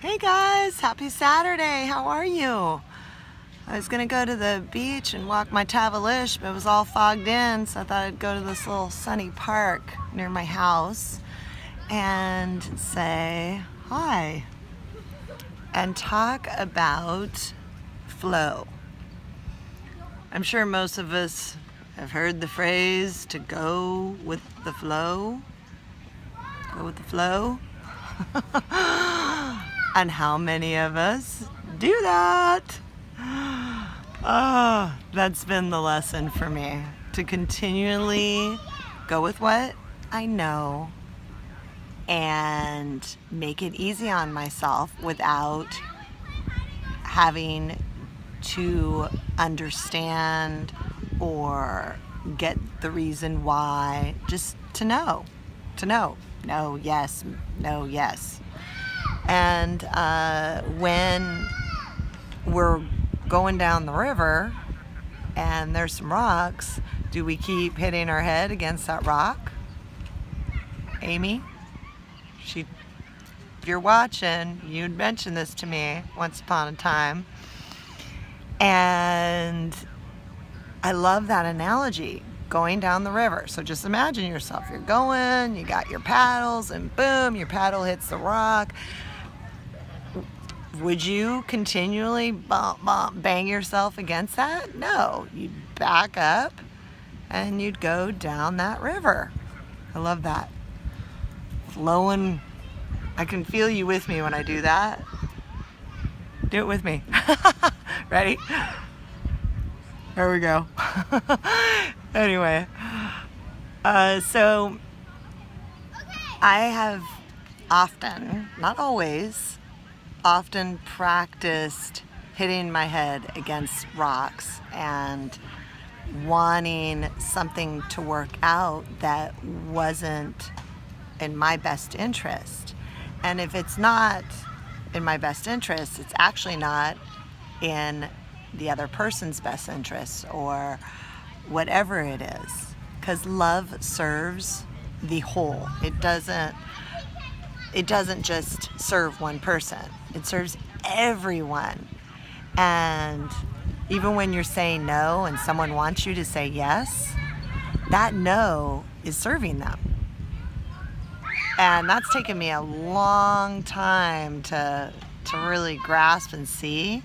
Hey guys, happy Saturday. How are you? I was gonna go to the beach and walk my Tavalish, but it was all fogged in, so I thought I'd go to this little sunny park near my house and say hi and talk about flow. I'm sure most of us have heard the phrase to go with the flow. Go with the flow. And how many of us do that? Oh, that's been the lesson for me, to continually go with what I know and make it easy on myself without having to understand or get the reason why, just to know. No, yes, no, yes. And when we're going down the river and there's some rocks, do we keep hitting our head against that rock? Amy, if you're watching, you'd mentioned this to me once upon a time. And I love that analogy, going down the river. So just imagine yourself, you're going, you got your paddles, and boom, your paddle hits the rock. Would you continually bang yourself against that? No, you'd back up and you'd go down that river. I love that. Flowing. I can feel you with me when I do that. Do it with me. Ready? There we go. Anyway, so I have often, not always, often practiced hitting my head against rocks and wanting something to work out that wasn't in my best interest. And if it's not in my best interest, it's actually not in the other person's best interest or whatever it is. Because love serves the whole. It doesn't just serve one person. It serves everyone. And even when you're saying no and someone wants you to say yes, that no is serving them. And that's taken me a long time to really grasp and see,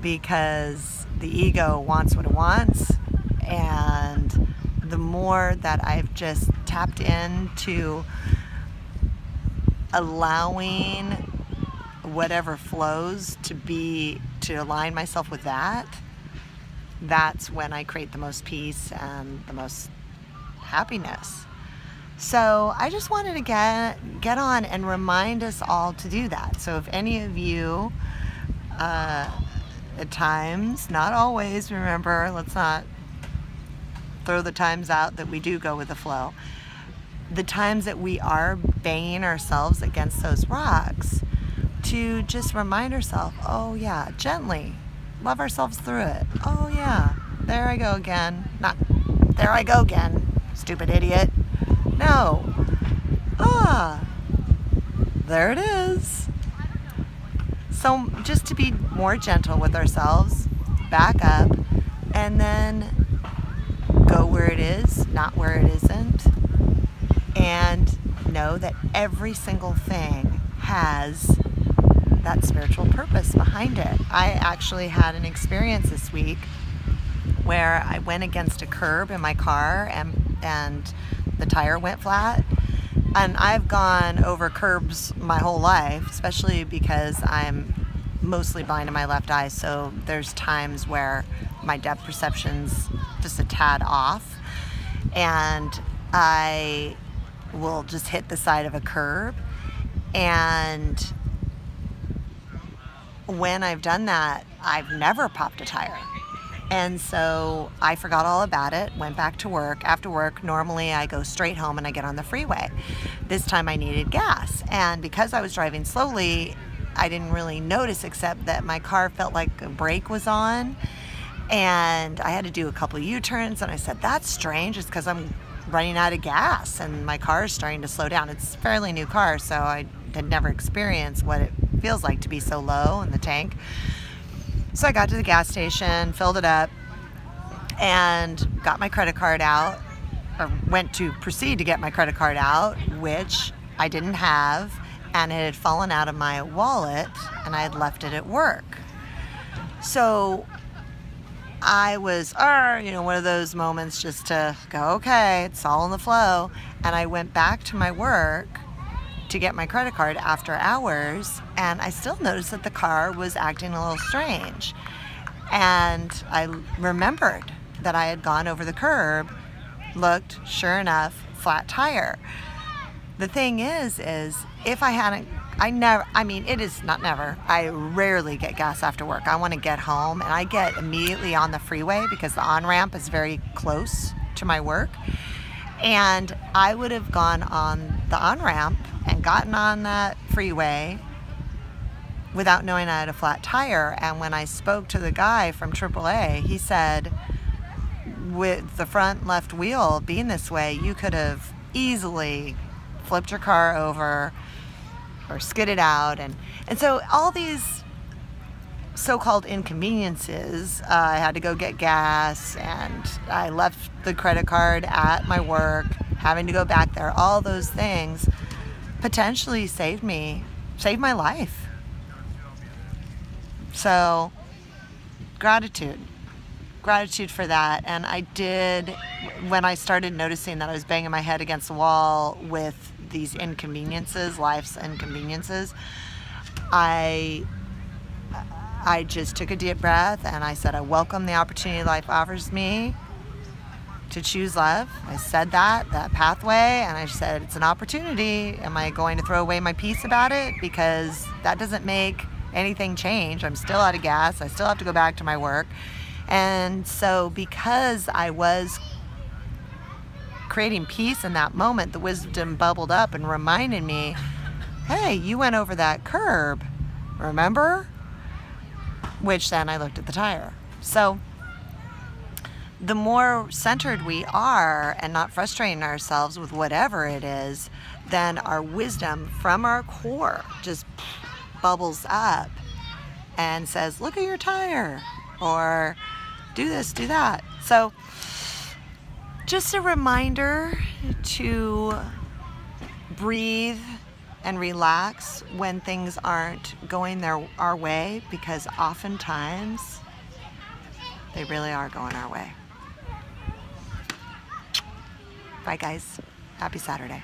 because the ego wants what it wants. And the more that I've just tapped into allowing whatever flows to align myself with that, that's when I create the most peace and the most happiness. So I just wanted to get on and remind us all to do that. So if any of you, at times, not always, remember, let's not throw the times out that we do go with the flow. The times that we are banging ourselves against those rocks, to just remind ourselves, oh yeah, gently, love ourselves through it. Oh yeah, there I go again. Not, there I go again, stupid idiot. No. There it is. So just to be more gentle with ourselves, back up, and then go where it is, not where it isn't, and know that every single thing has that spiritual purpose behind it. I actually had an experience this week where I went against a curb in my car and the tire went flat. And I've gone over curbs my whole life, especially because I'm mostly blind in my left eye, so there's times where my depth perception's just a tad off, and I will just hit the side of a curb. And when I've done that, I've never popped a tire. And so I forgot all about it, went back to work. After work, normally I go straight home and I get on the freeway. This time I needed gas. And because I was driving slowly, I didn't really notice, except that my car felt like a brake was on. And I had to do a couple U-turns, and I said, that's strange. It's because I'm running out of gas and my car is starting to slow down. It's a fairly new car, so I had never experienced what it feels like to be so low in the tank. So I got to the gas station, filled it up, and got my credit card out, or went to proceed to get my credit card out, which I didn't have, and it had fallen out of my wallet, and I had left it at work. So I was, one of those moments just to go, okay, it's all in the flow. And I went back to my work to get my credit card after hours, and I still noticed that the car was acting a little strange. And I remembered that I had gone over the curb, looked, sure enough, flat tire. The thing is if I hadn't, I rarely get gas after work. I want to get home, and I get immediately on the freeway because the on-ramp is very close to my work. And I would have gone on the on-ramp and gotten on that freeway without knowing I had a flat tire. And when I spoke to the guy from AAA, he said, with the front left wheel being this way, you could have easily flipped your car over or skidded out. And so all these so-called inconveniences, I had to go get gas, and I left the credit card at my work, having to go back there, all those things potentially saved my life. So gratitude for that. And I did, when I started noticing that I was banging my head against the wall with these inconveniences, life's inconveniences, I just took a deep breath, and I said, I welcome the opportunity life offers me to choose love. I said that pathway, and I said, it's an opportunity. Am I going to throw away my peace about it? Because that doesn't make anything change. I'm still out of gas. I still have to go back to my work. And so because I was creating peace in that moment, the wisdom bubbled up and reminded me, hey, you went over that curb, remember? Which then I looked at the tire. So the more centered we are and not frustrating ourselves with whatever it is, then our wisdom from our core just bubbles up and says, look at your tire, or do this, do that. So just a reminder to breathe and relax when things aren't going our way, because oftentimes they really are going our way. Bye, guys. Happy Saturday.